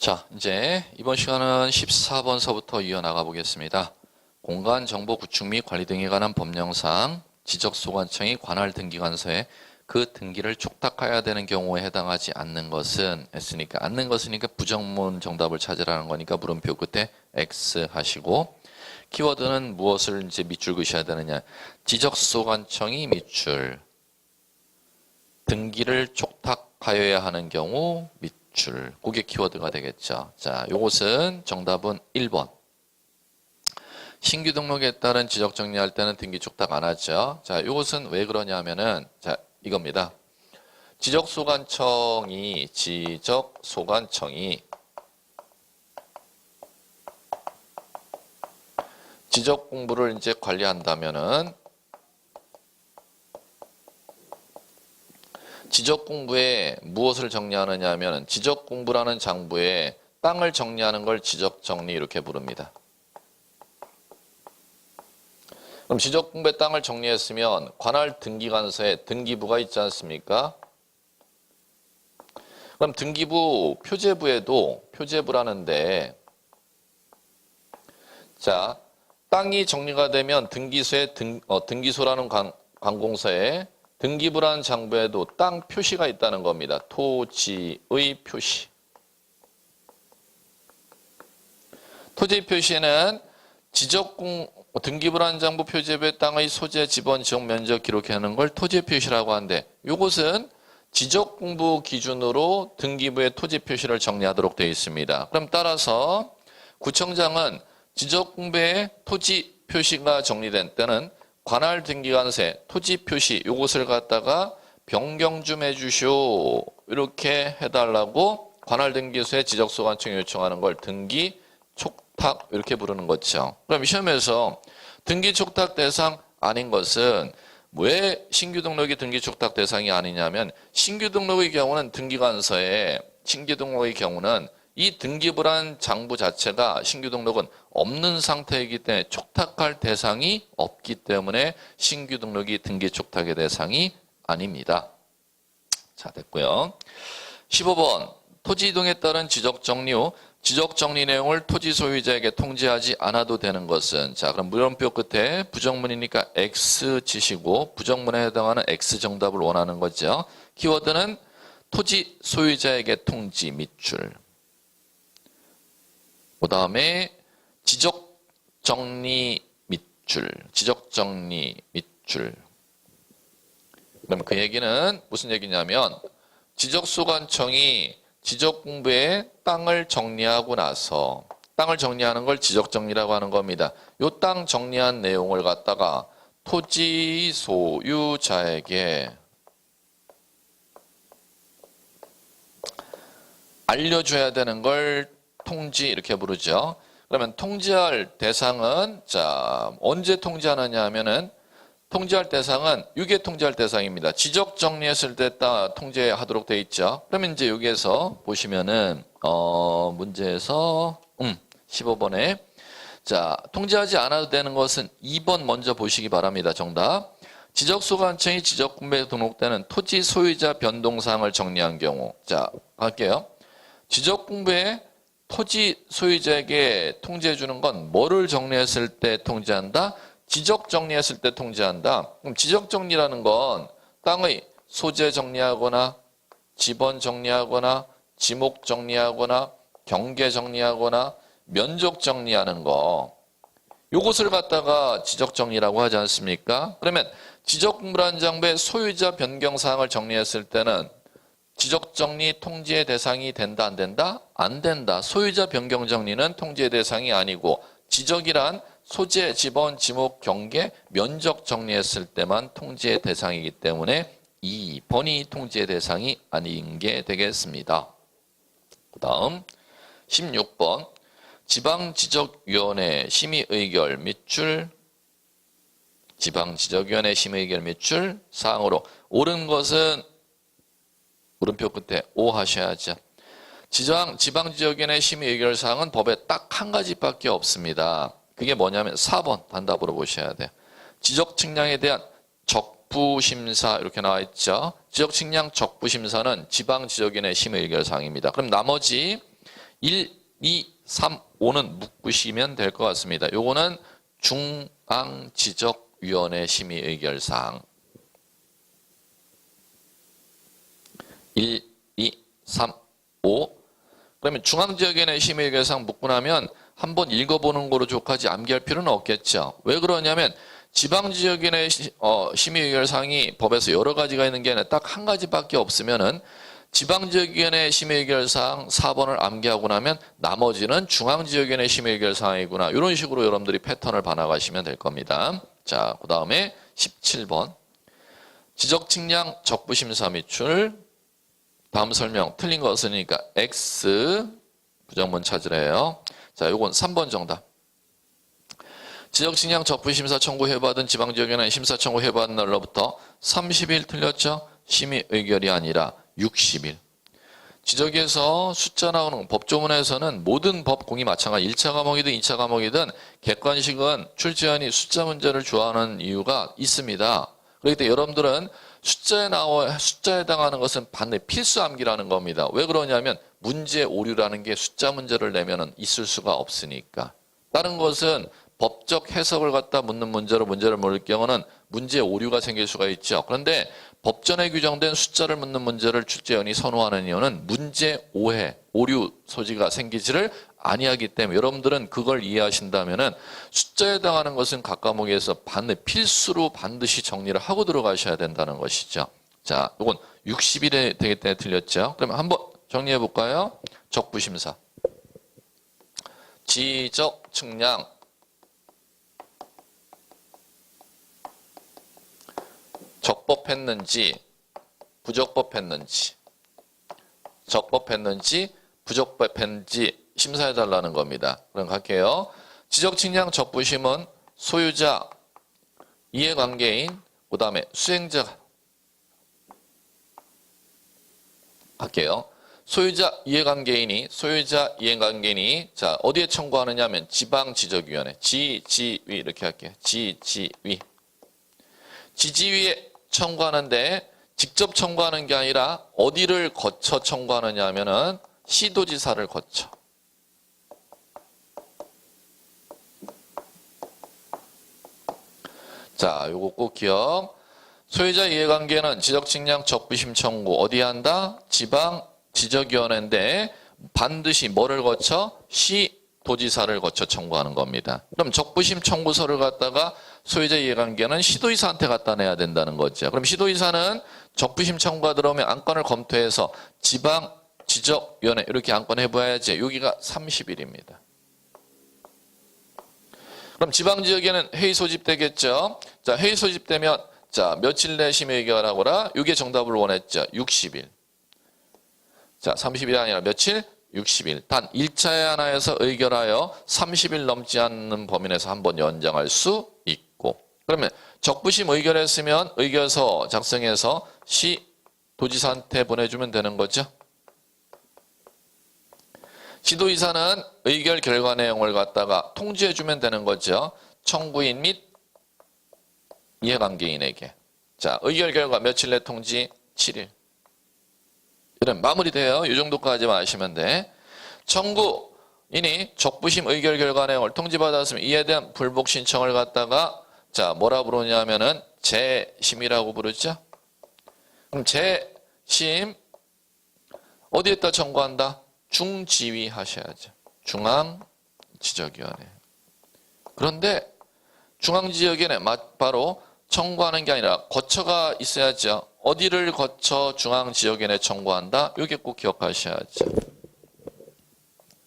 자, 이제 이번 시간은 14번서부터 이어나가 보겠습니다. 공간정보 구축 및 관리 등에 관한 법령상 지적소관청이 관할 등기관서에 그 등기를 촉탁해야 되는 경우에 해당하지 않는 것은 했으니까 않는 것이니까 부정문 정답을 찾으라는 거니까 물음표 끝에 X 하시고 키워드는 무엇을 이제 밑줄 그으셔야 되느냐. 지적소관청이 밑줄 등기를 촉탁하여야 하는 경우 밑줄 그게 키워드가 되겠죠. 자, 요것은 정답은 1번. 신규 등록에 따른 지적 정리할 때는 등기 촉탁 안 하죠. 자, 요것은 왜 그러냐면은 자, 이겁니다. 지적소관청이 지적 공부를 이제 관리한다면은 지적 공부에 무엇을 정리하느냐 하면 지적 공부라는 장부에 땅을 정리하는 걸 지적 정리 이렇게 부릅니다. 그럼 지적 공부에 땅을 정리했으면 관할 등기관서에 등기부가 있지 않습니까? 그럼 등기부 표제부에도 표제부라는데 자, 땅이 정리가 되면 등기소에 등기소라는 관공서에 등기부라는 장부에도 땅 표시가 있다는 겁니다. 토지의 표시. 토지 표시는 등기부라는 장부 표제부의 땅의 소재, 지번, 지역 면적 기록하는 걸 토지 표시라고 하는데 이것은 지적공부 기준으로 등기부의 토지 표시를 정리하도록 되어 있습니다. 그럼 따라서 구청장은 지적공부의 토지 표시가 정리된 때는 관할 등기관서에 토지 표시 요것을 갖다가 변경 좀 해주시오 이렇게 해달라고 관할 등기소에 지적소관청이 요청하는 걸 등기 촉탁 이렇게 부르는 거죠. 그럼 시험에서 등기 촉탁 대상 아닌 것은 왜 신규 등록이 등기 촉탁 대상이 아니냐면 신규 등록의 경우는 등기관서에 신규 등록의 경우는 이 등기부란 장부 자체가 신규 등록은 없는 상태이기 때문에 촉탁할 대상이 없기 때문에 신규 등록이 등기 촉탁의 대상이 아닙니다. 자, 됐고요. 15번 토지 이동에 따른 지적 정리 후 지적 정리 내용을 토지 소유자에게 통지하지 않아도 되는 것은 자, 그럼 물음표 끝에 부정문이니까 X 치시고 부정문에 해당하는 X 정답을 원하는 거죠. 키워드는 토지 소유자에게 통지 밑줄. 그 다음에 지적정리 밑줄, 지적정리 밑줄. 그럼 그 얘기는 무슨 얘기냐면 지적소관청이 지적공부에 땅을 정리하고 나서 땅을 정리하는 걸 지적정리라고 하는 겁니다. 이 땅 정리한 내용을 갖다가 토지 소유자에게 알려줘야 되는 걸 통지 이렇게 부르죠. 그러면 통지할 대상은 자 언제 통지하느냐 하면은 통지할 대상은 유계 통지할 대상입니다. 지적 정리했을 때 통지하도록 돼 있죠. 그러면 이제 여기에서 보시면은 문제에서 15번에 자 통지하지 않아도 되는 것은 2번 먼저 보시기 바랍니다. 정답. 지적소관청이 지적공부에 등록되는 토지 소유자 변동사항을 정리한 경우 자 갈게요. 지적공부에 토지 소유자에게 통지해 주는 건 뭐를 정리했을 때 통지한다? 지적 정리했을 때 통지한다. 그럼 지적 정리라는 건 땅의 소재 정리하거나 지번 정리하거나 지목 정리하거나 경계 정리하거나 면적 정리하는 거 요것을 갖다가 지적 정리라고 하지 않습니까? 그러면 지적 공부라는 장부의 소유자 변경 사항을 정리했을 때는 지적정리 통지의 대상이 된다 안 된다? 안 된다. 소유자 변경 정리는 통지의 대상이 아니고 지적이란 소재, 지번, 지목, 경계, 면적 정리했을 때만 통지의 대상이기 때문에 2번이 통지의 대상이 아닌 게 되겠습니다. 그 다음 16번 지방지적위원회 심의의결 밑줄 지방지적위원회 심의의결 밑줄 사항으로 옳은 것은 물음표 끝에 O 하셔야죠. 지방지적위원회 심의 의결 사항은 법에 딱 한 가지밖에 없습니다. 그게 뭐냐면 4번 단답으로 보셔야 돼요. 지적 측량에 대한 적부심사 이렇게 나와 있죠. 지적 측량 적부심사는 지방지적위원회 심의 의결 사항입니다. 그럼 나머지 1, 2, 3, 5는 묶으시면 될 것 같습니다. 요거는 중앙지적위원회 심의 의결사항. 1, 2, 3, 5. 그러면 중앙지역위원회 심의 의결사항 묶고 나면 한번 읽어보는 거로 족하지 암기할 필요는 없겠죠. 왜 그러냐면 지방지역위원회 심의 의결사항이 법에서 여러 가지가 있는 게 아니라 딱 한 가지밖에 없으면은 지방지역위원회 심의의결사항 4번을 암기하고 나면 나머지는 중앙지역위원회 심의의결사항이구나. 이런 식으로 여러분들이 패턴을 봐나가시면 될 겁니다. 자, 그 다음에 17번. 지적측량 적부심사 미출. 다음 설명 틀린 거 없으니까 X 부정문 찾으래요. 자, 요건 3번 정답. 지적측량 적부심사 청구해받은 지방지역위원회 심사 청구해받은 날로부터 30일 틀렸죠? 심의 의결이 아니라 60일. 지적에서 숫자 나오는 법조문에서는 모든 법공이 마찬가지 1차 과목이든 2차 과목이든 객관식은 출제원이 숫자 문제를 좋아하는 이유가 있습니다. 그렇기 때문에 여러분들은 숫자에 해당하는 것은 반드시 필수 암기라는 겁니다. 왜 그러냐면 문제 오류라는 게 숫자 문제를 내면은 있을 수가 없으니까. 다른 것은 법적 해석을 갖다 묻는 문제로 문제를 모를 경우는 문제 오류가 생길 수가 있죠. 그런데 법전에 규정된 숫자를 묻는 문제를 출제원이 선호하는 이유는 문제 오해, 오류 소지가 생기지를 아니하기 때문에 여러분들은 그걸 이해하신다면은 숫자에 해당하는 것은 각 과목에서 필수로 반드시 정리를 하고 들어가셔야 된다는 것이죠. 자, 이건 60일에 되기 때문에 틀렸죠. 그러면 한번 정리해 볼까요? 적부심사. 지적, 측량. 적법했는지 부적법했는지 적법했는지 부적법했는지 심사해달라는 겁니다. 그럼 갈게요. 지적측량 적부심은 소유자, 이해관계인, 그 다음에 수행자 할게요. 소유자, 이해관계인이 자 어디에 청구하느냐 하면 지방지적위원회 지지위 이렇게 할게요. 지지위 지지위에 청구하는데 직접 청구하는 게 아니라 어디를 거쳐 청구하느냐 하면은 시도지사를 거쳐. 자, 요거 꼭 기억. 소유자 이해관계는 지적측량 적부심 청구 어디에 한다? 지방 지적위원회인데 반드시 뭐를 거쳐? 시도지사를 거쳐 청구하는 겁니다. 그럼 적부심 청구서를 갖다가 소유자 이해관계는 시도지사한테 갖다 내야 된다는 거죠. 그럼 시도지사는 적부심 청구가 들어오면 안건을 검토해서 지방 지적위원회 이렇게 안건 해봐야지. 여기가 30일입니다. 그럼 지방지역에는 회의 소집되겠죠. 자, 회의 소집되면 자 며칠 내 심의 의결하거라. 이게 정답을 원했죠. 60일. 자, 30일이 아니라 며칠? 60일. 단 1차에 하나에서 의결하여 30일 넘지 않는 범위 내에서 한번 연장할 수 있고. 그러면 적부심 의결했으면 의결서 작성해서 시도지사한테 보내주면 되는 거죠. 시도지사는 의결 결과 내용을 갖다가 통지해주면 되는 거죠. 청구인 및 이해관계인에게. 자, 의결 결과 며칠 내 통지? 7일. 이런 마무리돼요. 이 정도까지만 아시면 돼. 청구인이 적부심 의결 결과 내용을 통지받았으면 이에 대한 불복 신청을 갖다가 자 뭐라 부르냐면은 재심이라고 부르죠. 그럼 재심 어디에다 청구한다? 중지위 하셔야죠. 중앙지적위원회. 그런데 중앙지적위원회 바로 청구하는 게 아니라 거처가 있어야죠. 어디를 거쳐 중앙지역위원회 청구한다? 이게 꼭 기억하셔야죠.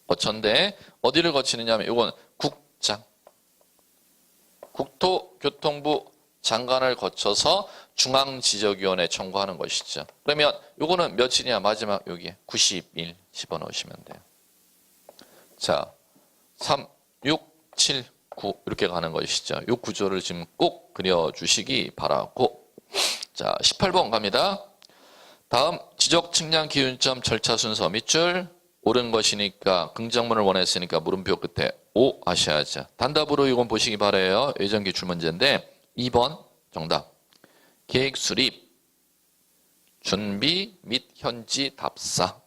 거처인데 어디를 거치느냐 하면 이건 국장. 국토교통부 장관을 거쳐서 중앙지적위원회 청구하는 것이죠. 그러면 이거는 며칠이냐? 마지막 여기에 90일 집어넣으시면 돼요. 자, 3, 6, 7, 9 이렇게 가는 것이죠. 이 구조를 지금 꼭 그려주시기 바라고. 자, 18번 갑니다. 다음 지적 측량 기준점 절차 순서 밑줄 옳은 것이니까 긍정문을 원했으니까 물음표 끝에 O 하셔야죠. 단답으로 이건 보시기 바라요. 예전 기출 문제인데 2번 정답. 계획 수립, 준비 및 현지 답사,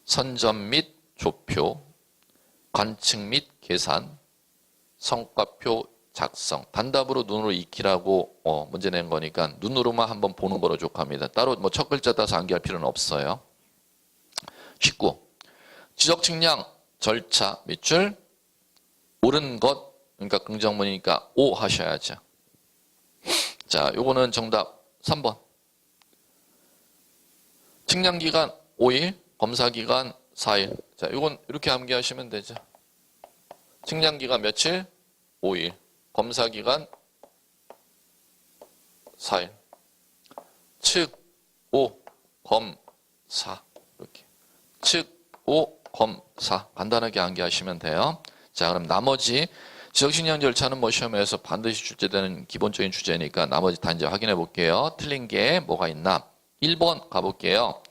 선점 및 조표, 관측 및 계산, 성과표 작성. 단답으로 눈으로 익히라고 문제 낸 거니까 눈으로만 한번 보는 거로 족합니다. 따로 뭐 첫 글자 따서 암기할 필요는 없어요. 19. 지적 측량 절차 밑줄 옳은 것, 그러니까 긍정문이니까 O 하셔야죠. 자, 요거는 정답 3번. 측량 기간 5일, 검사 기간 4일. 자, 요건 이렇게 암기하시면 되죠. 측량 기간 며칠? 5일. 검사 기간 4일. 측, 오, 검, 사. 이렇게. 측, 오, 검, 사. 간단하게 암기하시면 돼요. 자, 그럼 나머지 지적측량 절차는 뭐 시험에서 반드시 출제되는 기본적인 주제니까 나머지 다 이제 확인해 볼게요. 틀린 게 뭐가 있나? 1번 가볼게요.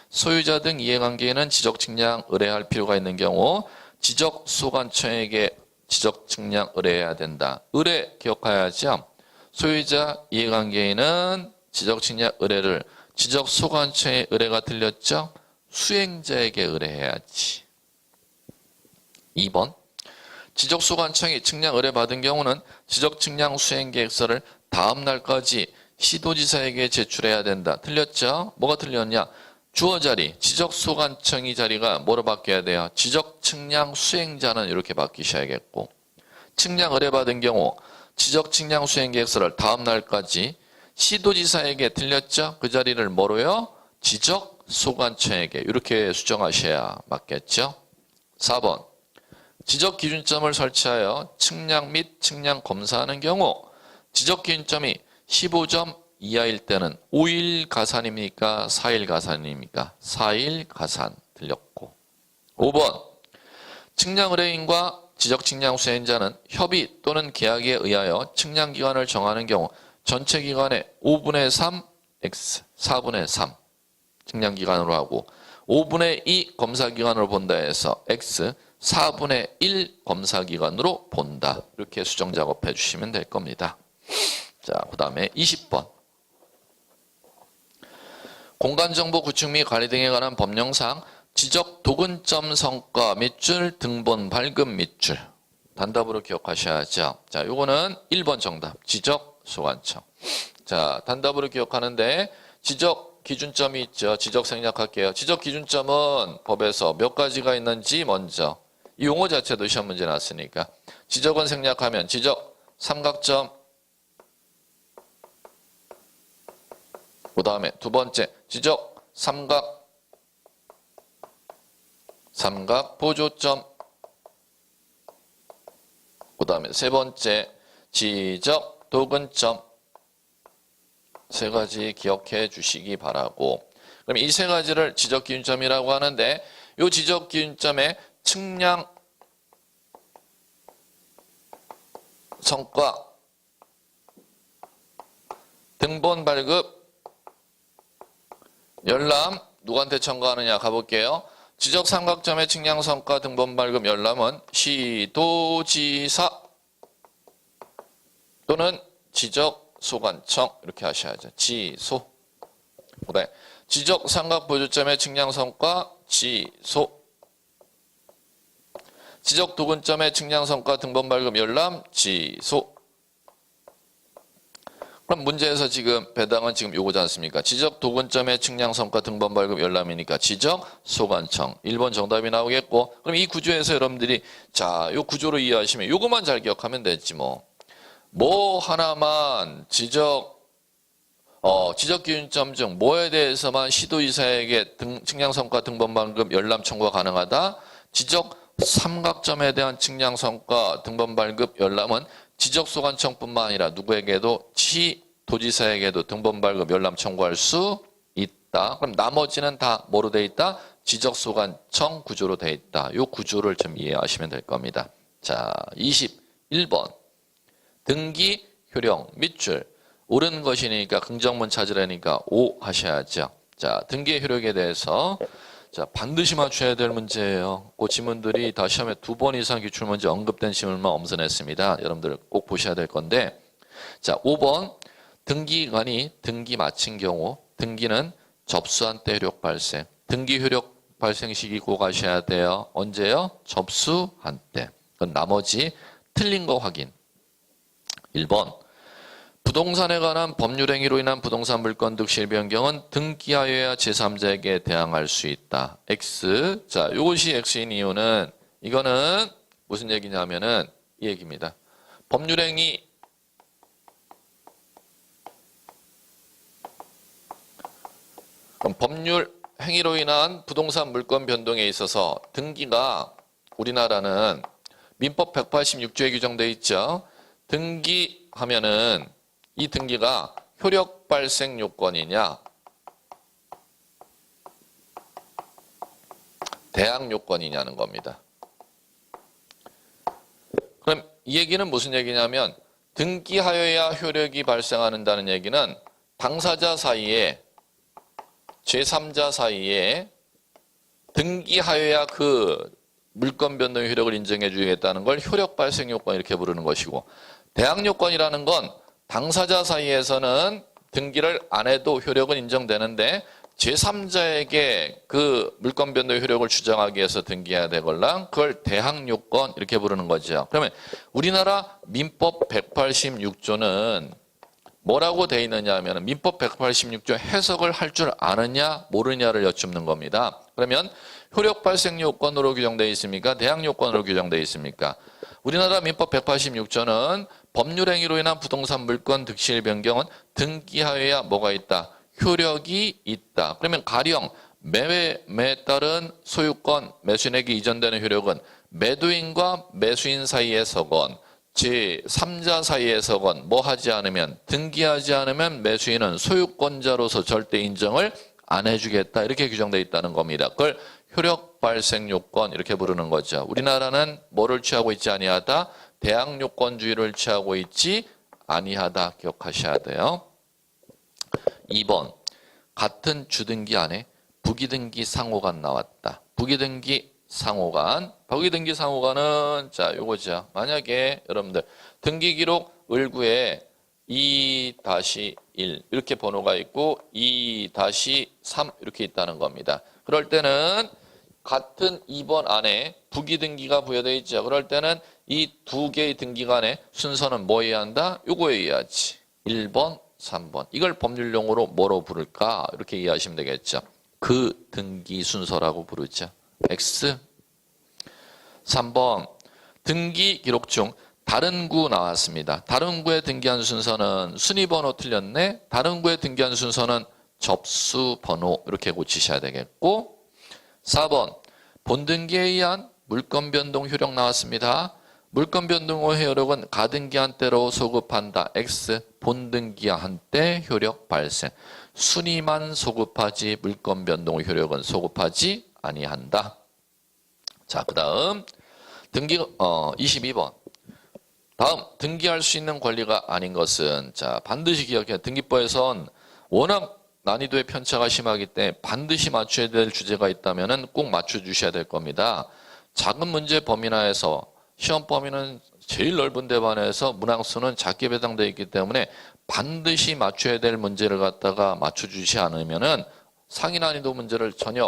소유자 등 이해관계에는 지적측량 의뢰할 필요가 있는 경우 지적소관청에게 지적측량 의뢰해야 된다. 의뢰 기억해야죠. 소유자 이해관계에는 지적측량 의뢰를 지적소관청의 의뢰가 틀렸죠? 수행자에게 의뢰해야지. 2번. 지적소관청이 측량 의뢰받은 경우는 지적측량 수행계획서를 다음 날까지 시도지사에게 제출해야 된다. 틀렸죠? 뭐가 틀렸냐? 주어 자리, 지적소관청이 자리가 뭐로 바뀌어야 돼요? 지적측량 수행자는 이렇게 바뀌셔야겠고, 측량 의뢰받은 경우 지적측량 수행계획서를 다음 날까지 시도지사에게 틀렸죠? 그 자리를 뭐로요? 지적소관청에게 이렇게 수정하셔야 맞겠죠? 4번. 지적 기준점을 설치하여 측량 및 측량 검사하는 경우 지적 기준점이 15점 이하일 때는 5일 가산입니까? 4일 가산입니까? 4일 가산 틀렸고. 5번. 측량 의뢰인과 지적 측량 수행자는 협의 또는 계약에 의하여 측량 기간을 정하는 경우 전체 기간의 5분의 3 X, 4분의 3 측량 기간으로 하고 5분의 2 검사 기간으로 본다 해서 X, 4분의 1 검사 기간으로 본다. 이렇게 수정 작업해 주시면 될 겁니다. 자, 그 다음에 20번. 공간정보 구축 및 관리 등에 관한 법령상 지적 도근점 성과 밑줄 등본 발급 밑줄. 단답으로 기억하셔야죠. 자, 요거는 1번 정답. 지적 소관청. 자, 단답으로 기억하는데 지적 기준점이 있죠. 지적 생략할게요. 지적 기준점은 법에서 몇 가지가 있는지 먼저 이 용어 자체도 시험 문제 났으니까 지적은 생략하면 지적 삼각점 그 다음에 두 번째 지적 삼각 보조점 그 다음에 세 번째 지적 도근점 세 가지 기억해 주시기 바라고. 그럼 이 세 가지를 지적 기준점이라고 하는데 이 지적 기준점의 측량 성과 등본 발급 열람 누구한테 청구하느냐 가볼게요. 지적 삼각점의 측량 성과 등본 발급 열람은 시도지사 또는 지적 소관청 이렇게 하셔야죠. 지소. 그다음에 지적 삼각 보조점의 측량 성과 지소. 지적 도근점의 측량 성과 등본 발급 열람 지소. 그럼 문제에서 지금 배당은 지금 요거지 않습니까? 지적 도근점의 측량 성과 등본 발급 열람이니까 지적 소관청 1번 정답이 나오겠고, 그럼 이 구조에서 여러분들이 자, 요 구조로 이해하시면 요것만 잘 기억하면 되지 뭐. 뭐 하나만 지적 기준점 중 뭐에 대해서만 시도지사에게 측량 성과 등본 발급 열람 청구가 가능하다? 지적 삼각점에 대한 측량 성과 등본 발급 열람은 지적소관청뿐만 아니라 누구에게도 시도지사에게도 등본 발급 열람 청구할 수 있다. 그럼 나머지는 다 뭐로 돼 있다? 지적소관청 구조로 돼 있다. 이 구조를 좀 이해하시면 될 겁니다. 자, 21번. 등기, 효령, 밑줄. 옳은 것이니까 긍정문 찾으라니까 O 하셔야죠. 자, 등기의 효력에 대해서 자, 반드시 맞춰야 될 문제예요. 그 지문들이 다 시험에 2번 이상 기출문제 언급된 지문만 엄선했습니다. 여러분들 꼭 보셔야 될 건데, 자, 5번 등기관이 등기 마친 경우 등기는 접수한 때 효력 발생. 등기 효력 발생 시기 꼭 아셔야 돼요. 언제요? 접수한 때. 그럼 나머지 틀린 거 확인. 1번. 부동산에 관한 법률 행위로 인한 부동산 물권 득실 변경은 등기하여야 제3자에게 대항할 수 있다. X. 자, 이것이 X인 이유는 이거는 무슨 얘기냐면은 이 얘기입니다. 법률 행위 그럼 법률 행위로 인한 부동산 물권 변동에 있어서 등기가 우리나라는 민법 186조에 규정되어 있죠. 등기하면은 이 등기가 효력 발생 요건이냐 대항 요건이냐는 겁니다. 그럼 이 얘기는 무슨 얘기냐면 등기하여야 효력이 발생한다는 얘기는 당사자 사이에 제3자 사이에 등기하여야 그 물권 변동 효력을 인정해 주겠다는 걸 효력 발생 요건 이렇게 부르는 것이고 대항 요건이라는 건 당사자 사이에서는 등기를 안 해도 효력은 인정되는데 제3자에게 그 물권 변동 효력을 주장하기 위해서 등기해야 되걸랑 그걸 대항 요건 이렇게 부르는 거죠. 그러면 우리나라 민법 186조는 뭐라고 돼 있느냐 하면 민법 186조 해석을 할 줄 아느냐 모르냐를 여쭙는 겁니다. 그러면 효력 발생 요건으로 규정되어 있습니까? 대항 요건으로 규정되어 있습니까? 우리나라 민법 186조는 법률 행위로 인한 부동산 물권 득실 변경은 등기하여야 뭐가 있다? 효력이 있다. 그러면 가령 매매에 따른 소유권 매수인에게 이전되는 효력은 매도인과 매수인 사이에서건 제3자 사이에서건 뭐 하지 않으면 등기하지 않으면 매수인은 소유권자로서 절대 인정을 안 해주겠다 이렇게 규정되어 있다는 겁니다. 그걸 효력 발생 요건 이렇게 부르는 거죠. 우리나라는 뭐를 취하고 있지 아니하다? 대항 요건주의를 취하고 있지 아니하다 기억하셔야 돼요. 2번 같은 주등기 안에 부기등기 상호간 나왔다. 부기등기 상호간. 부기등기 상호간은 자 요거죠. 만약에 여러분들 등기기록 을구에 2-1 이렇게 번호가 있고 2-3 이렇게 있다는 겁니다. 그럴 때는 같은 2번 안에 부기등기가 부여되어 있죠. 그럴 때는 이 두 개의 등기 간의 순서는 뭐 해야 한다? 요거에 의해야지. 1번, 3번. 이걸 법률용어로 뭐로 부를까? 이렇게 이해하시면 되겠죠. 그 등기 순서라고 부르죠. X. 3번. 등기 기록 중 다른 구 나왔습니다. 다른 구에 등기한 순서는 순위번호 틀렸네. 다른 구에 등기한 순서는 접수번호 이렇게 고치셔야 되겠고 4번. 본등기에 의한 물권 변동 효력 나왔습니다. 물권 변동 후 효력은 가등기한 때로 소급한다. X. 본등기한 때 효력 발생. 순위만 소급하지 물권 변동 후 효력은 소급하지 아니한다. 자, 그다음 등기 22번. 다음 등기할 수 있는 권리가 아닌 것은 자 반드시 기억해야 등기법에선 워낙 난이도의 편차가 심하기 때문에 반드시 맞춰야 될 주제가 있다면 꼭 맞춰주셔야 될 겁니다. 작은 문제 범위 내에서 시험 범위는 제일 넓은 데 반해서 문항수는 작게 배당되어 있기 때문에 반드시 맞춰야 될 문제를 갖다가 맞춰주지 않으면은 상위 난이도 문제를 전혀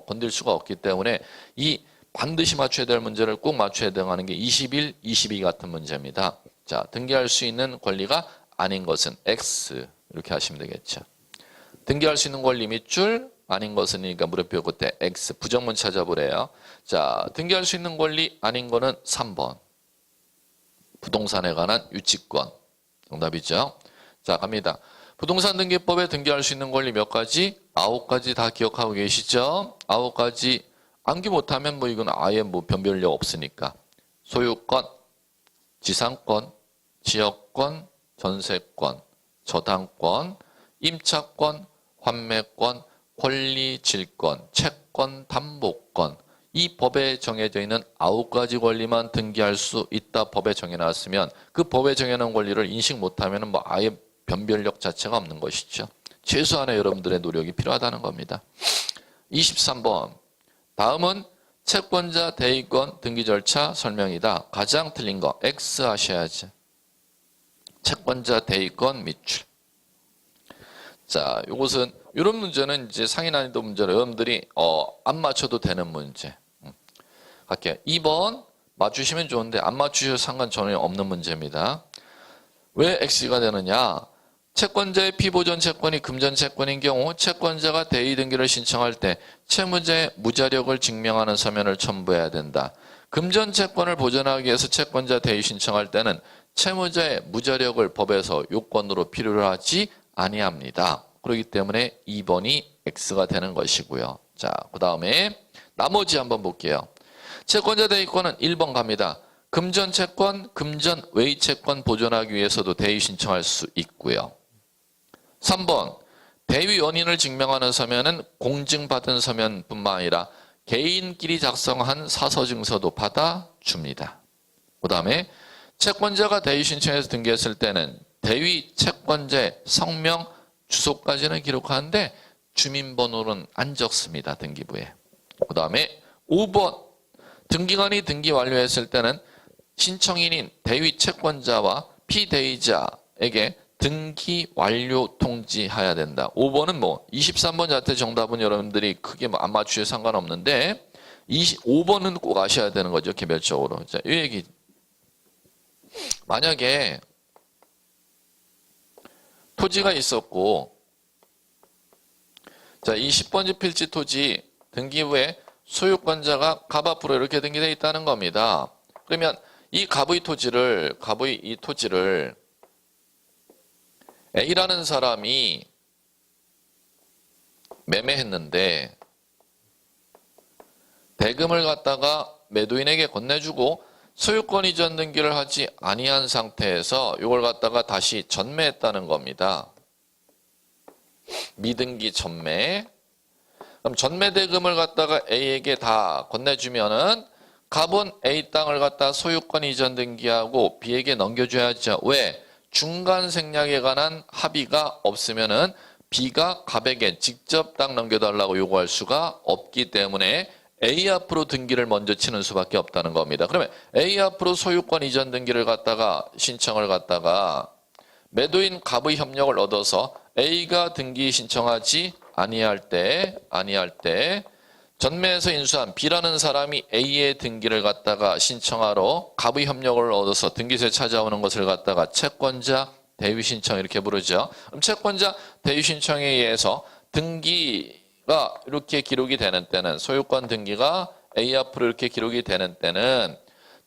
건들 수가 없기 때문에 이 반드시 맞춰야 될 문제를 꼭 맞춰야 되는 게 21, 22 같은 문제입니다. 자, 등기할 수 있는 권리가 아닌 것은 X 이렇게 하시면 되겠죠. 등기할 수 있는 권리 밑줄 아닌 것은 그러니까 물음표 끝에 X 부정문 찾아보래요. 자, 등기할 수 있는 권리 아닌 거는 3번. 부동산에 관한 유치권. 정답이죠. 자, 갑니다. 부동산 등기법에 등기할 수 있는 권리 몇 가지? 9가지 다 기억하고 계시죠? 9가지 암기 못하면 뭐 이건 아예 뭐 변별력 없으니까. 소유권, 지상권, 지역권, 전세권, 저당권, 임차권, 환매권, 권리질권, 채권, 담보권. 이 법에 정해져 있는 9가지 권리만 등기할 수 있다 법에 정해놨으면 그 법에 정해놓은 권리를 인식 못하면 뭐 아예 변별력 자체가 없는 것이죠. 최소한의 여러분들의 노력이 필요하다는 겁니다. 23번. 다음은 채권자 대의권 등기 절차 설명이다. 가장 틀린 거 X 하셔야지. 채권자 대의권 밑줄. 자, 이것은 이런 문제는 이제 상위 난이도 문제로 여러분들이 안 맞춰도 되는 문제. 갈게요. 2번 맞추시면 좋은데 안 맞추셔도 상관 전혀 없는 문제입니다. 왜 X가 되느냐? 채권자의 피보존 채권이 금전 채권인 경우 채권자가 대위 등기를 신청할 때 채무자의 무자력을 증명하는 서면을 첨부해야 된다. 금전 채권을 보존하기 위해서 채권자 대위 신청할 때는 채무자의 무자력을 법에서 요건으로 필요로 하지 아니합니다. 그렇기 때문에 2번이 X가 되는 것이고요. 자, 그 다음에 나머지 한번 볼게요. 채권자 대위권은 1번 갑니다. 금전 채권, 금전 외의 채권 보존하기 위해서도 대위 신청할 수 있고요. 3번 대위 원인을 증명하는 서면은 공증받은 서면뿐만 아니라 개인끼리 작성한 사서증서도 받아줍니다. 그 다음에 채권자가 대위 신청해서 등기했을 때는 대위 채권자의 성명, 주소까지는 기록하는데 주민번호는 안 적습니다. 등기부에. 그 다음에 5번 등기관이 등기 완료했을 때는 신청인인 대위 채권자와 피대위자에게 등기 완료 통지해야 된다. 5번은 23번 자체 정답은 여러분들이 크게 안 맞추셔도 상관없는데 5번은 꼭 아셔야 되는 거죠. 개별적으로. 자, 이 얘기. 만약에 토지가 있었고 자, 이 10번지 필지 토지 등기부에 소유권자가 갑 앞으로 이렇게 등기되어 있다는 겁니다. 그러면 이 갑의 이 토지를 A라는 사람이 매매했는데 대금을 갖다가 매도인에게 건네주고 소유권 이전 등기를 하지 아니한 상태에서 이걸 갖다가 다시 전매했다는 겁니다. 미등기 전매. 그럼 전매 대금을 갖다가 A에게 다 건네주면은 갑은 A 땅을 갖다 소유권 이전 등기하고 B에게 넘겨줘야죠. 왜? 중간 생략에 관한 합의가 없으면은 B가 갑에게 직접 땅 넘겨달라고 요구할 수가 없기 때문에 A 앞으로 등기를 먼저 치는 수밖에 없다는 겁니다. 그러면 A 앞으로 소유권 이전 등기를 갖다가 신청을 갖다가 매도인 갑의 협력을 얻어서 A가 등기 신청하지 아니할 때 전매에서 인수한 B라는 사람이 A의 등기를 갖다가 신청하러 갑의 협력을 얻어서 등기소에 찾아오는 것을 갖다가 채권자 대위 신청 이렇게 부르죠. 그럼 채권자 대위 신청에 의해서 등기가 이렇게 기록이 되는 때는 소유권 등기가 A 앞으로 이렇게 기록이 되는 때는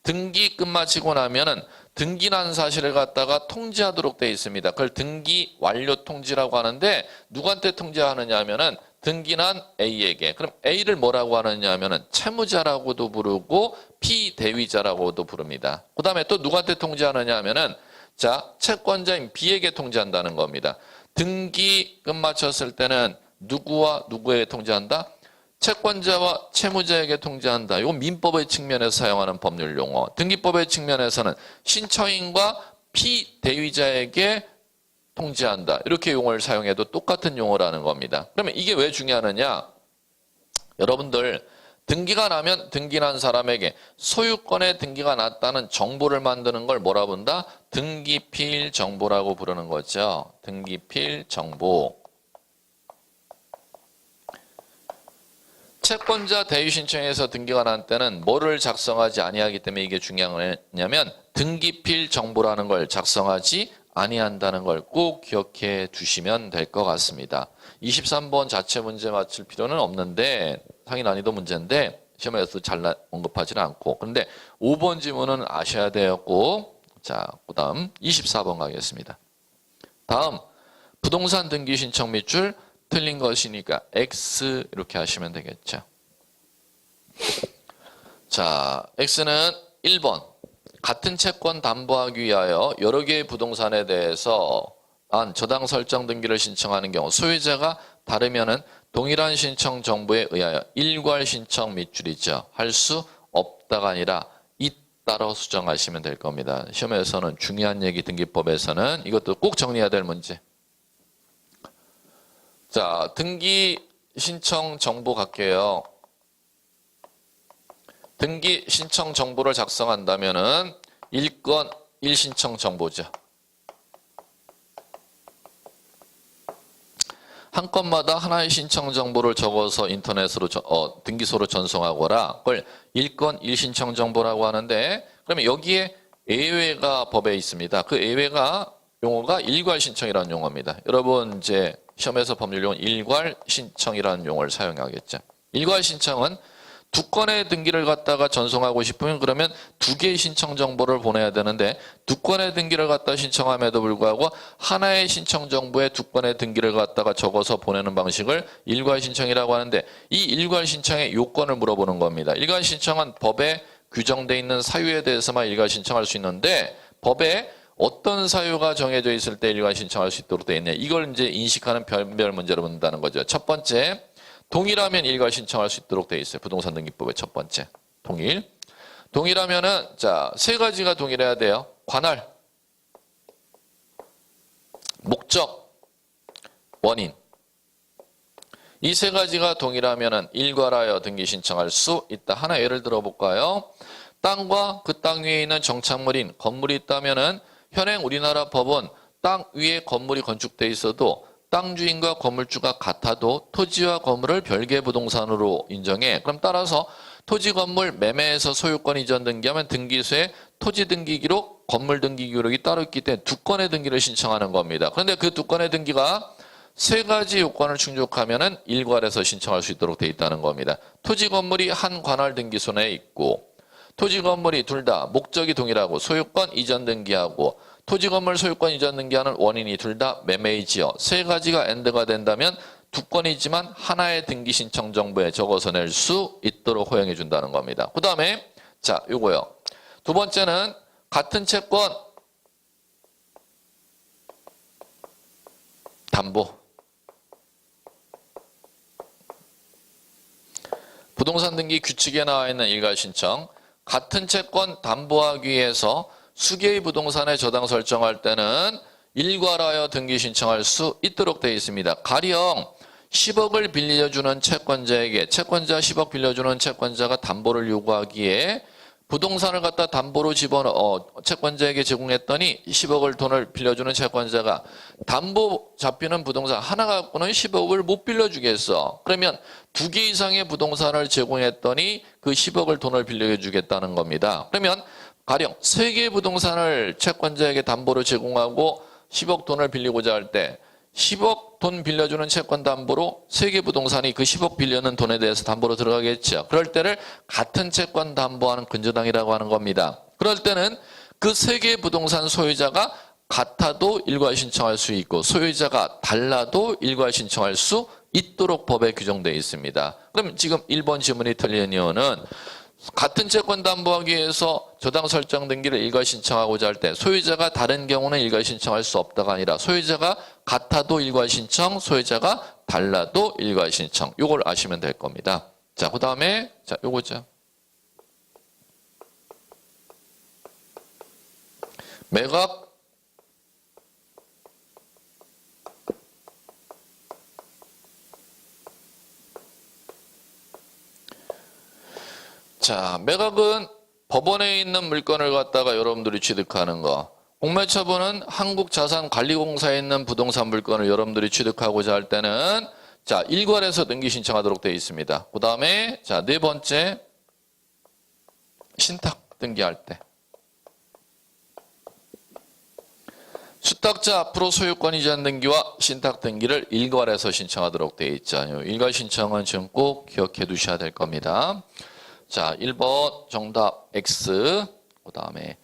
등기 끝마치고 나면은 등기난 사실을 갖다가 통지하도록 되어 있습니다. 그걸 등기 완료 통지라고 하는데 누구한테 통지하느냐 하면은 등기난 A에게. 그럼 A를 뭐라고 하느냐 하면은 채무자라고도 부르고 피대위자라고도 부릅니다. 그 다음에 또 누구한테 통지하느냐 하면은 자, 채권자인 B에게 통지한다는 겁니다. 등기 끝마쳤을 때는 누구와 누구에게 통지한다? 채권자와 채무자에게 통지한다. 이건 민법의 측면에서 사용하는 법률 용어. 등기법의 측면에서는 신청인과 피대위자에게 통지한다. 이렇게 용어를 사용해도 똑같은 용어라는 겁니다. 그러면 이게 왜 중요하느냐? 여러분들 등기가 나면 등기난 사람에게 소유권의 등기가 났다는 정보를 만드는 걸 뭐라 본다? 등기필 정보라고 부르는 거죠. 등기필 정보. 채권자 대위 신청에서 등기가 난 때는 뭐를 작성하지 아니하기 때문에 이게 중요하냐면 등기필 정보라는 걸 작성하지 아니한다는 걸 꼭 기억해 두시면 될 것 같습니다. 23번 자체 문제 맞출 필요는 없는데 상위 난이도 문제인데 시험에서 잘 언급하지는 않고 그런데 5번 지문은 아셔야 되었고 자, 그다음 24번 가겠습니다. 다음 부동산 등기 신청 밑줄 틀린 것이니까 X 이렇게 하시면 되겠죠. 자, X는 1번. 같은 채권 담보하기 위하여 여러 개의 부동산에 대해서 저당 설정 등기를 신청하는 경우 소유자가 다르면은 동일한 신청 정보에 의하여 일괄 신청 밑줄이죠. 할 수 없다가 아니라 있다로 수정하시면 될 겁니다. 시험에서는 중요한 얘기 등기법에서는 이것도 꼭 정리해야 될 문제. 자, 등기 신청 정보 갈게요. 등기 신청 정보를 작성한다면은 1건 1신청 정보죠. 한 건마다 하나의 신청 정보를 적어서 인터넷으로 등기소로 전송하거나 그걸 1건 1신청 정보라고 하는데, 그러면 여기에 예외가 법에 있습니다. 그 예외가 용어가 일괄 신청이라는 용어입니다. 여러분 이제 시험에서 법률 용어 일괄 신청이라는 용어를 사용하겠죠. 일괄 신청은 두 건의 등기를 갖다가 전송하고 싶으면 그러면 두 개의 신청 정보를 보내야 되는데, 두 건의 등기를 갖다 신청함에도 불구하고 하나의 신청 정보에 두 건의 등기를 갖다가 적어서 보내는 방식을 일괄 신청이라고 하는데, 이 일괄 신청의 요건을 물어보는 겁니다. 일괄 신청은 법에 규정되어 있는 사유에 대해서만 일괄 신청할 수 있는데, 법에 어떤 사유가 정해져 있을 때 일괄 신청할 수 있도록 되어 있냐, 이걸 이제 인식하는 변별 문제로 본다는 거죠. 첫 번째, 동일하면 일괄 신청할 수 있도록 되어 있어요. 부동산 등기법의 첫 번째, 동일. 동일하면은 자, 세 가지가 동일해야 돼요. 관할, 목적, 원인. 이 세 가지가 동일하면은 일괄하여 등기 신청할 수 있다. 하나 예를 들어 볼까요? 땅과 그 땅 위에 있는 정착물인 건물이 있다면은 현행 우리나라 법은 땅 위에 건물이 건축돼 있어도 땅 주인과 건물주가 같아도 토지와 건물을 별개 부동산으로 인정해. 그럼 따라서 토지 건물 매매에서 소유권 이전 등기하면 등기소에 토지 등기 기록, 건물 등기 기록이 따로 있기 때문에 두 건의 등기를 신청하는 겁니다. 그런데 그 두 건의 등기가 세 가지 요건을 충족하면은 일괄해서 신청할 수 있도록 되어 있다는 겁니다. 토지 건물이 한 관할 등기소 내에 있고, 토지 건물이 둘 다 목적이 동일하고 소유권 이전 등기하고, 토지 건물 소유권 이전 등기하는 원인이 둘 다 매매이지요. 세 가지가 엔드가 된다면 두 건이지만 하나의 등기 신청 정보에 적어서 낼 수 있도록 허용해 준다는 겁니다. 그 다음에 자, 요거요. 두 번째는 같은 채권 담보. 부동산 등기 규칙에 나와 있는 일괄 신청. 같은 채권 담보하기 위해서 수개의 부동산의 저당 설정할 때는 일괄하여 등기 신청할 수 있도록 되어 있습니다. 가령 10억을 빌려주는 채권자에게 채권자 10억 빌려주는 채권자가 담보를 요구하기에 부동산을 갖다 담보로 채권자에게 제공했더니 10억을 돈을 빌려주는 채권자가 담보 잡히는 부동산 하나 갖고는 10억을 못 빌려주겠어. 그러면 두 개 이상의 부동산을 제공했더니 그 10억을 돈을 빌려주겠다는 겁니다. 그러면 가령 세 개의 부동산을 채권자에게 담보로 제공하고 10억 돈을 빌리고자 할 때 10억 돈 빌려주는 채권 담보로 세 개 부동산이 그 10억 빌려는 돈에 대해서 담보로 들어가겠죠. 그럴 때를 같은 채권 담보하는 근저당이라고 하는 겁니다. 그럴 때는 그 세 개의 부동산 소유자가 같아도 일괄 신청할 수 있고 소유자가 달라도 일괄 신청할 수 있도록 법에 규정되어 있습니다. 그럼 지금 1번 지문이 틀린 이유는 같은 채권 담보하기 위해서 저당 설정 등기를 일괄 신청하고자 할 때 소유자가 다른 경우는 일괄 신청할 수 없다가 아니라 소유자가 같아도 일괄 신청, 소유자가 달라도 일괄 신청. 요걸 아시면 될 겁니다. 자, 그 다음에 자, 요거죠. 매각 자, 매각은 법원에 있는 물건을 갖다가 여러분들이 취득하는 거. 공매처분은 한국자산관리공사에 있는 부동산 물건을 여러분들이 취득하고자 할 때는 자, 일괄해서 등기 신청하도록 되어 있습니다. 그 다음에 자, 네 번째 신탁 등기할 때 수탁자 앞으로 소유권 이전 등기와 신탁 등기를 일괄해서 신청하도록 되어 있죠. 일괄 신청은 지금 꼭 기억해 두셔야 될 겁니다. 자, 1번 정답 X. 그 다음에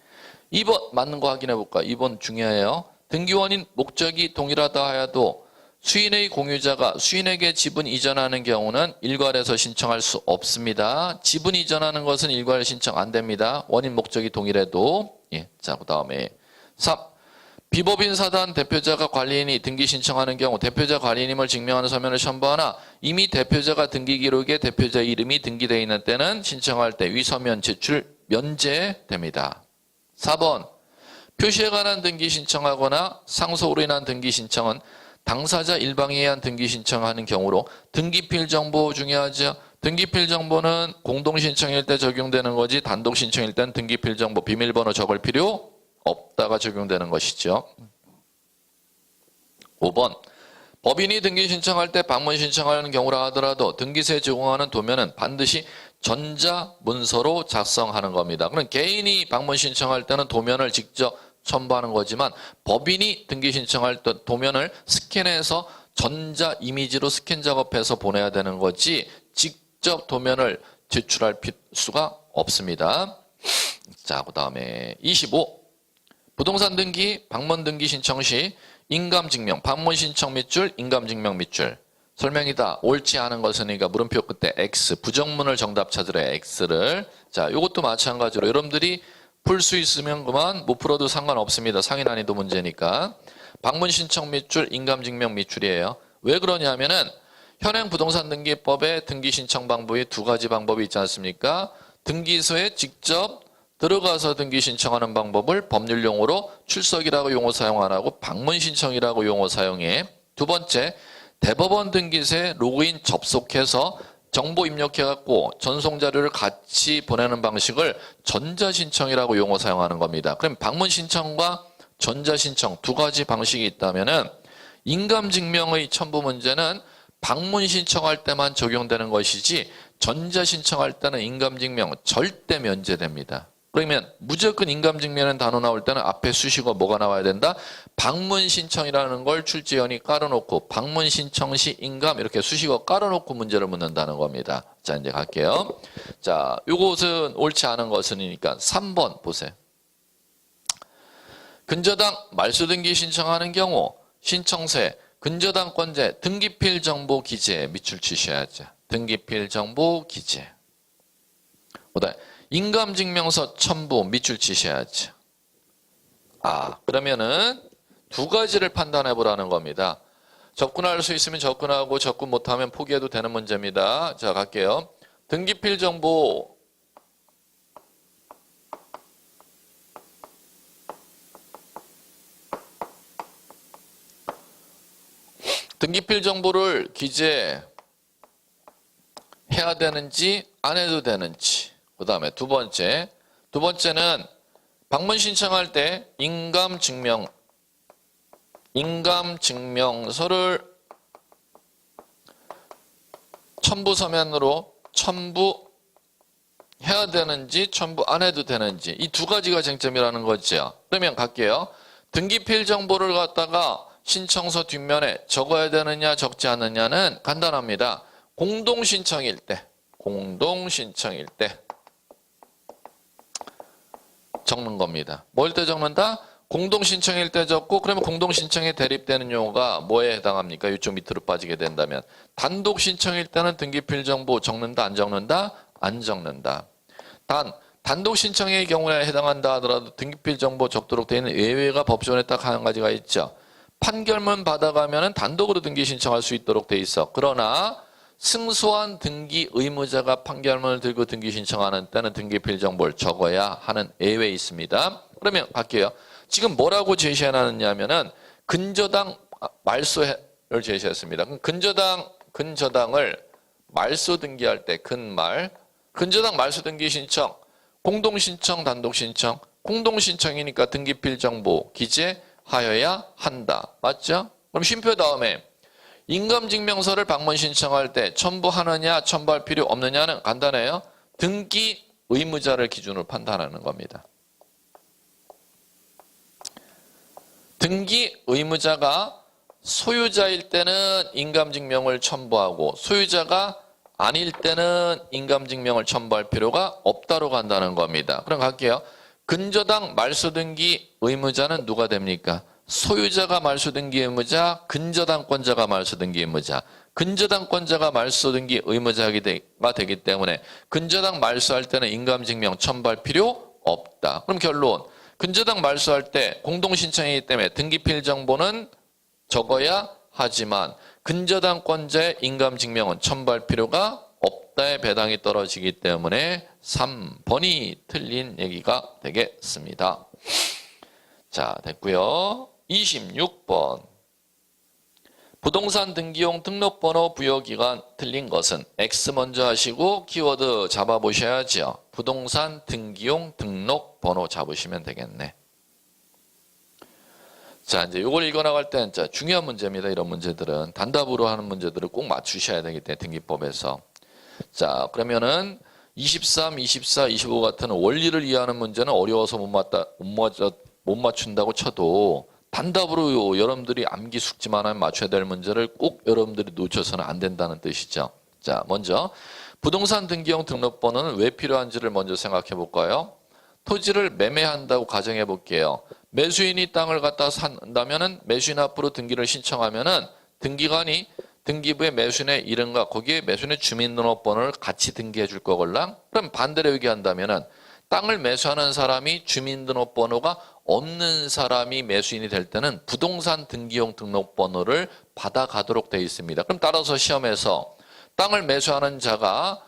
2번 맞는 거 확인해 볼까? 2번 중요해요. 등기원인 목적이 동일하다 하여도 수인의 공유자가 수인에게 지분 이전하는 경우는 일괄해서 신청할 수 없습니다. 지분 이전하는 것은 일괄 신청 안 됩니다. 원인 목적이 동일해도. 예. 자, 그 다음에 3. 비법인 사단 대표자가 관리인이 등기 신청하는 경우 대표자 관리인임을 증명하는 서면을 첨부하나 이미 대표자가 등기 기록에 대표자 이름이 등기되어 있는 때는 신청할 때 위 서면 제출 면제됩니다. 4번 표시에 관한 등기 신청하거나 상소로 인한 등기 신청은 당사자 일방에 의한 등기 신청하는 경우로 등기필 정보 중요하죠. 등기필 정보는 공동 신청일 때 적용되는 거지 단독 신청일 때는 등기필 정보 비밀번호 적을 필요 없다가 적용되는 것이죠. 5번 법인이 등기 신청할 때 방문 신청하는 경우라 하더라도 등기소에 제공하는 도면은 반드시 전자문서로 작성하는 겁니다. 그럼 개인이 방문 신청할 때는 도면을 직접 첨부하는 거지만 법인이 등기 신청할 때 도면을 스캔해서 전자 이미지로 스캔 작업해서 보내야 되는 거지 직접 도면을 제출할 수가 없습니다. 자, 그다음에 25. 부동산 등기, 방문 등기 신청 시 인감증명, 방문 신청 밑줄, 인감증명 밑줄. 설명이다. 옳지 않은 것은이니까 물음표 끝에 X, 부정문을 정답 찾으래 X를. 자, 이것도 마찬가지로 여러분들이 풀 수 있으면 그만, 못 풀어도 상관없습니다. 상위 난이도 문제니까. 방문 신청 밑줄, 인감증명 밑줄이에요. 왜 그러냐면은 현행 부동산 등기법에 등기 신청 방법이 두 가지 방법이 있지 않습니까? 등기소에 직접 들어가서 등기 신청하는 방법을 법률용어로 출석이라고 용어 사용 안 하고 방문 신청이라고 용어 사용해. 두 번째, 대법원 등기소에 로그인 접속해서 정보 입력해갖고 전송자료를 같이 보내는 방식을 전자신청이라고 용어 사용하는 겁니다. 그럼 방문 신청과 전자신청 두 가지 방식이 있다면은 인감증명의 첨부 문제는 방문 신청할 때만 적용되는 것이지 전자신청할 때는 인감증명 절대 면제됩니다. 그러면 무조건 인감증명이라는 단어 나올 때는 앞에 수식어 뭐가 나와야 된다? 방문 신청이라는 걸 출제원이 깔아놓고 방문 신청 시 인감 이렇게 수식어 깔아놓고 문제를 묻는다는 겁니다. 자, 이제 갈게요. 자, 요것은 옳지 않은 것은이니까 3번 보세요. 근저당 말소등기 신청하는 경우 신청서에 근저당권자 등기필 정보 기재 밑줄 치셔야죠. 등기필 정보 기재. 그다음에 인감증명서 첨부 밑줄 치셔야죠. 그러면은 두 가지를 판단해 보라는 겁니다. 접근할 수 있으면 접근하고 접근 못하면 포기해도 되는 문제입니다. 자, 갈게요. 등기필 정보 등기필 정보를 기재해야 되는지 안 해도 되는지. 그 다음에 두 번째는 방문 신청할 때 인감증명서를 첨부 서면으로 첨부해야 되는지 첨부 안 해도 되는지 이 두 가지가 쟁점이라는 거죠. 그러면 갈게요. 등기필 정보를 갖다가 신청서 뒷면에 적어야 되느냐 적지 않느냐는 간단합니다. 공동신청일 때 적는 겁니다. 뭘 때 적는다? 공동신청일 때 적고 그러면 공동신청에 대립되는 용어가 뭐에 해당합니까? 이쪽 밑으로 빠지게 된다면 단독신청일 때는 등기필 정보 적는다 안 적는다? 안 적는다. 단독신청의 경우에 해당한다 하더라도 등기필 정보 적도록 되어 있는 예외가 법조문에 딱 한 가지가 있죠. 판결문 받아가면 단독으로 등기 신청할 수 있도록 돼 있어. 그러나 승소한 등기 의무자가 판결문을 들고 등기 신청하는 때는 등기필 정보를 적어야 하는 예외 있습니다. 그러면 갈게요. 지금 뭐라고 제시해놨느냐면은 근저당 말소를 제시했습니다. 그럼 근저당을 말소 등기할 때 근저당 말소 등기 신청, 공동신청, 단독신청, 공동신청이니까 등기필 정보 기재하여야 한다. 맞죠? 그럼 쉼표 다음에 인감증명서를 방문 신청할 때 첨부하느냐 첨부할 필요 없느냐는 간단해요. 등기 의무자를 기준으로 판단하는 겁니다. 등기 의무자가 소유자일 때는 인감증명을 첨부하고 소유자가 아닐 때는 인감증명을 첨부할 필요가 없다로 간다는 겁니다. 그럼 갈게요. 근저당 말소등기 의무자는 누가 됩니까? 소유자가 말소등기 의무자, 근저당권자가 말소등기 의무자. 근저당권자가 말소등기 의무자가 되기 때문에 근저당 말소할 때는 인감증명 첨부할 필요 없다. 그럼 결론. 근저당 말소할 때 공동신청이기 때문에 등기필 정보는 적어야 하지만 근저당권자의 인감증명은 첨부할 필요가 없다의 배당이 떨어지기 때문에 3번이 틀린 얘기가 되겠습니다. 자, 됐고요. 26번. 부동산 등기용 등록번호 부여기간 틀린 것은 X 먼저 하시고 키워드 잡아보셔야죠. 부동산 등기용 등록번호 잡으시면 되겠네. 자, 이제 이걸 읽어나갈 때는 자, 중요한 문제입니다. 이런 문제들은. 단답으로 하는 문제들을 꼭 맞추셔야 되기 때문에 등기법에서. 자, 그러면은 23, 24, 25 같은 원리를 이해하는 문제는 어려워서 못 맞춘다고 쳐도 단답으로 여러분들이 암기 숙지만 하면 맞춰야 될 문제를 꼭 여러분들이 놓쳐서는 안 된다는 뜻이죠. 자, 먼저 부동산 등기용 등록번호는 왜 필요한지를 먼저 생각해 볼까요? 토지를 매매한다고 가정해 볼게요. 매수인이 땅을 갖다 산다면은 매수인 앞으로 등기를 신청하면은 등기관이 등기부의 매수인의 이름과 거기에 매수인의 주민등록번호를 같이 등기해 줄 거걸랑. 그럼 반대로 얘기한다면은 땅을 매수하는 사람이 주민등록번호가 없는 사람이 매수인이 될 때는 부동산 등기용 등록번호를 받아가도록 되어 있습니다. 그럼 따라서 시험에서 땅을 매수하는 자가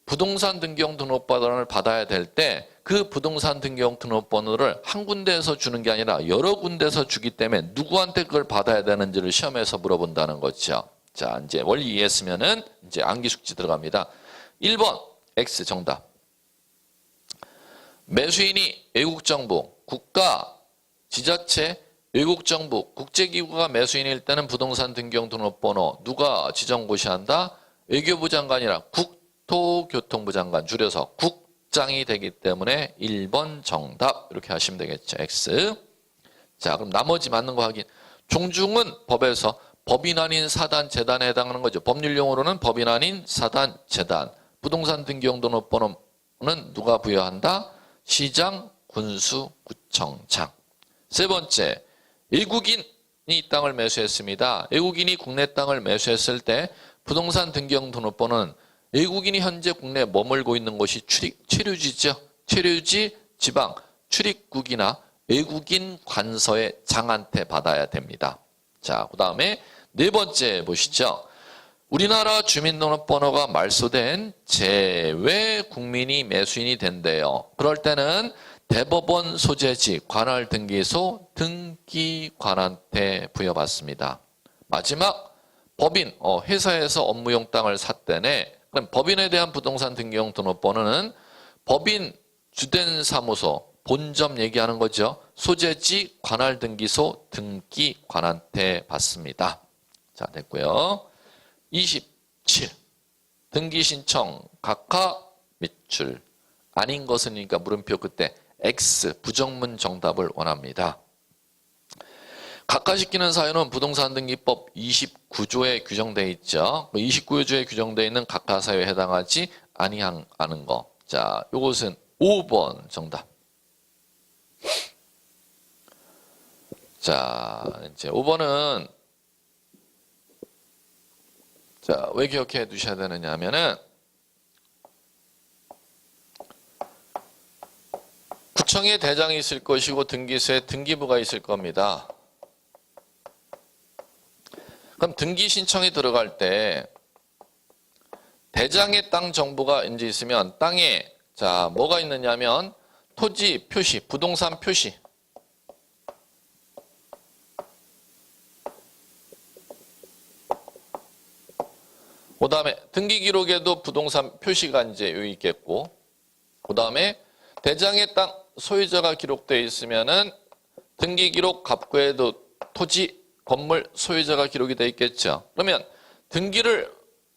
부동산 등기용 등록번호를 받아야 될 때 그 부동산 등기용 등록번호를 한 군데에서 주는 게 아니라 여러 군데에서 주기 때문에 누구한테 그걸 받아야 되는지를 시험에서 물어본다는 거죠. 자, 이제 원리 이해했으면은 이제 암기 숙지 들어갑니다. 1번 X 정답. 매수인이 외국정부, 국가, 지자체, 외국정부, 국제기구가 매수인일 때는 부동산 등기용 등록번호 누가 지정고시한다? 외교부 장관이라 국토교통부 장관 줄여서 국장이 되기 때문에 1번 정답 이렇게 하시면 되겠죠. X. 자, 그럼 나머지 맞는 거 확인. 종중은 법에서 법인 아닌 사단, 재단에 해당하는 거죠. 법률용어로는 법인 아닌 사단, 재단. 부동산 등기용 등록번호는 누가 부여한다? 시장, 군수, 구청장. 세 번째, 외국인이 땅을 매수했습니다. 외국인이 국내 땅을 매수했을 때 부동산 등기용 등록번호는 외국인이 현재 국내에 머물고 있는 곳이 체류지죠. 체류지, 지방, 출입국이나 외국인 관서의 장한테 받아야 됩니다. 자, 그 다음에 네 번째 보시죠. 우리나라 주민등록번호가 말소된 제외 국민이 매수인이 된대요. 그럴 때는 대법원 소재지 관할등기소 등기관한테 부여받습니다. 마지막 법인 회사에서 업무용 땅을 샀대네. 그럼 법인에 대한 부동산 등기용 등록번호는 법인 주된 사무소 본점 얘기하는 거죠. 소재지 관할등기소 등기관한테 받습니다. 자, 됐고요. 27. 등기신청 각하 밑줄. 아닌 것은이니까 물음표 그때 X 부정문 정답을 원합니다. 각하시키는 사유는 부동산 등기법 29조에 규정되어 있죠. 29조에 규정되어 있는 각하 사유에 해당하지 아니하는 거. 자, 요것은 5번 정답. 자, 이제 5번은 자, 왜 기억해 두셔야 되느냐 하면은 구청에 대장이 있을 것이고 등기소에 등기부가 있을 겁니다. 그럼 등기 신청이 들어갈 때 대장의 땅 정보가 이제 있으면 땅에 자, 뭐가 있느냐면 토지 표시, 부동산 표시. 그 다음에 등기 기록에도 부동산 표시가 이제 여기 있겠고, 그 다음에 대장의 땅 소유자가 기록되어 있으면은 등기 기록 갑구에도 토지, 건물 소유자가 기록이 되어 있겠죠. 그러면 등기를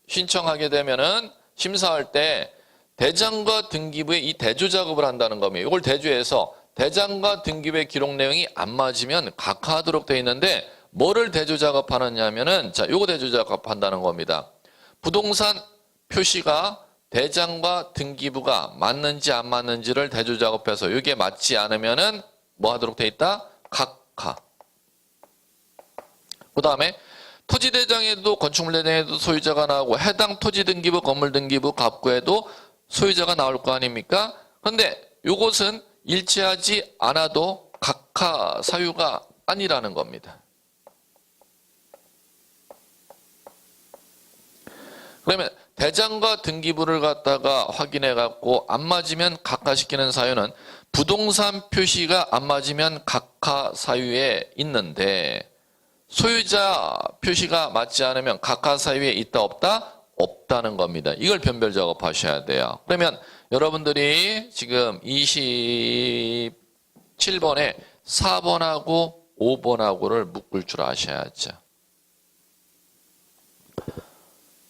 신청하게 되면은 심사할 때 대장과 등기부에 이 대조 작업을 한다는 겁니다. 이걸 대조해서 대장과 등기부의 기록 내용이 안 맞으면 각하하도록 되어 있는데 뭐를 대조 작업하느냐 하면은 자, 요거 대조 작업한다는 겁니다. 부동산 표시가 대장과 등기부가 맞는지 안 맞는지를 대조 작업해서 이게 맞지 않으면은 뭐 하도록 되어 있다? 각하. 그 다음에 토지대장에도 건축물대장에도 소유자가 나오고 해당 토지등기부, 건물등기부, 갑구에도 소유자가 나올 거 아닙니까? 그런데 이것은 일치하지 않아도 각하 사유가 아니라는 겁니다. 그러면 대장과 등기부를 갖다가 확인해 갖고 안 맞으면 각하시키는 사유는 부동산 표시가 안 맞으면 각하 사유에 있는데 소유자 표시가 맞지 않으면 각하 사유에 있다 없다? 없다는 겁니다. 이걸 변별 작업하셔야 돼요. 그러면 여러분들이 지금 27번에 4번하고 5번하고를 묶을 줄 아셔야죠.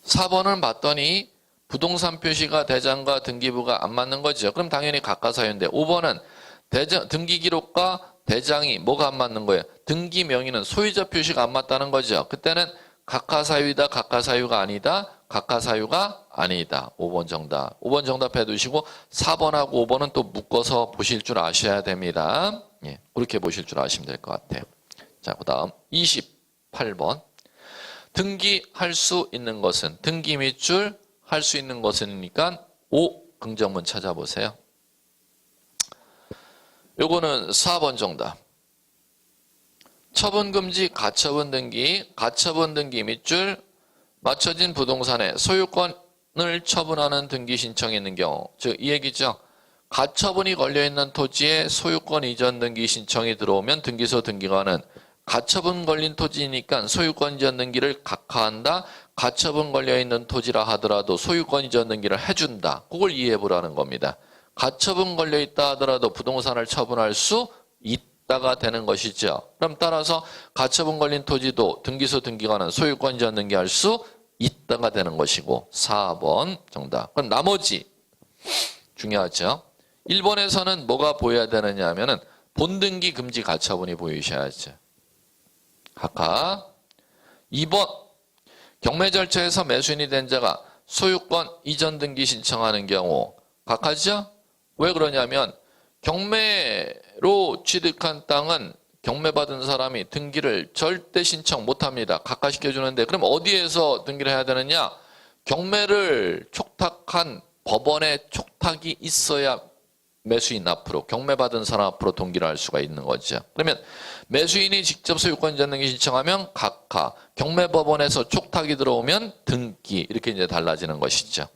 4번은 봤더니 부동산 표시가 대장과 등기부가 안 맞는 거죠. 그럼 당연히 각하사유인데 5번은 등기기록과 대장이 뭐가 안 맞는 거예요? 등기 명의는 소유자 표시가 안 맞다는 거죠. 그때는 각하사유이다, 각하사유가 아니다, 각하사유가 아니다. 5번 정답. 5번 정답 해두시고 4번하고 5번은 또 묶어서 보실 줄 아셔야 됩니다. 예, 그렇게 보실 줄 아시면 될 것 같아요. 자, 그 다음 28번. 등기할 수 있는 것은, 등기 밑줄 할 수 있는 것은이니까 5 긍정문 찾아보세요. 요거는 4번 정답. 처분금지 가처분 등기, 가처분 등기 밑줄 맞춰진 부동산의 소유권을 처분하는 등기 신청이 있는 경우, 즉 이 얘기죠. 가처분이 걸려있는 토지에 소유권 이전 등기 신청이 들어오면 등기소 등기관은 가처분 걸린 토지니까 소유권 이전 등기를 각하한다. 가처분 걸려있는 토지라 하더라도 소유권 이전 등기를 해준다. 그걸 이해해보라는 겁니다. 가처분 걸려있다 하더라도 부동산을 처분할 수 있다가 되는 것이죠. 그럼 따라서 가처분 걸린 토지도 등기소 등기관은 소유권 이전 등기할 수 있다가 되는 것이고 4번 정답. 그럼 나머지 중요하죠. 1번에서는 뭐가 보여야 되느냐 하면은 본등기 금지 가처분이 보이셔야죠. 각하. 2번 경매 절차에서 매수인이 된 자가 소유권 이전 등기 신청하는 경우 각하죠? 왜 그러냐면 경매로 취득한 땅은 경매받은 사람이 등기를 절대 신청 못합니다. 각하시켜주는데 그럼 어디에서 등기를 해야 되느냐? 경매를 촉탁한 법원에 촉탁이 있어야 매수인 앞으로, 경매받은 사람 앞으로 등기를 할 수가 있는 거죠. 그러면 매수인이 직접 소유권 이전 등기 신청하면 각하, 경매법원에서 촉탁이 들어오면 등기, 이렇게 이제 달라지는 것이죠.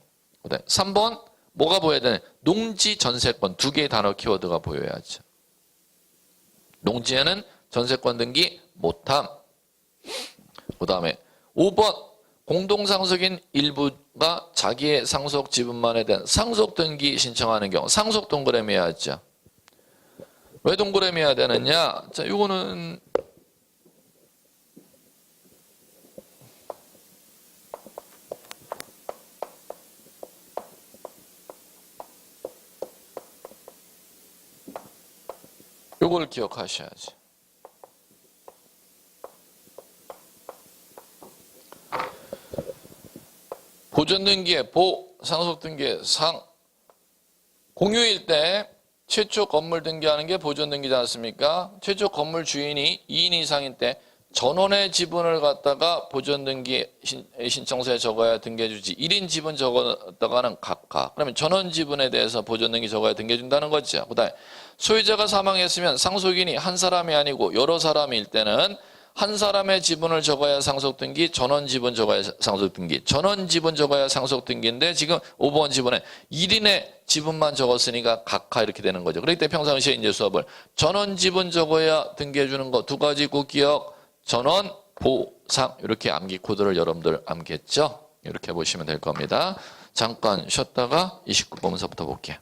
3번 뭐가 보여야 되냐? 농지 전세권, 두 개의 단어 키워드가 보여야죠. 농지에는 전세권 등기 못함. 그 다음에 5번 공동상속인 일부가 자기의 상속 지분만에 대한 상속 등기 신청하는 경우 상속 동그라미 해야죠. 왜 동그라미 해야 되느냐? 자, 이거는 요걸 기억하셔야지. 보존등기의 보, 상속등기의 상. 공유일 때 최초 건물 등기하는 게 보존등기지 않습니까? 최초 건물 주인이 2인 이상인 때 전원의 지분을 갖다가 보존등기 신청서에 적어야 등기해주지. 1인 지분 적었다가는 각하. 그러면 전원 지분에 대해서 보존등기 적어야 등기해준다는 거죠. 그 다음에 소유자가 사망했으면 상속인이 한 사람이 아니고 여러 사람일 때는 한 사람의 지분을 적어야 상속등기, 전원 지분 적어야 상속등기. 전원 지분 적어야 상속등기인데 지금 5번 지분에 1인의 지분만 적었으니까 각하 이렇게 되는 거죠. 그렇기 때문에 평상시에 이제 수업을 전원 지분 적어야 등기해 주는 거 두 가지 꼭 기억, 전원, 보상 이렇게 암기 코드를 여러분들 암기했죠? 이렇게 보시면 될 겁니다. 잠깐 쉬었다가 29번서부터 볼게요.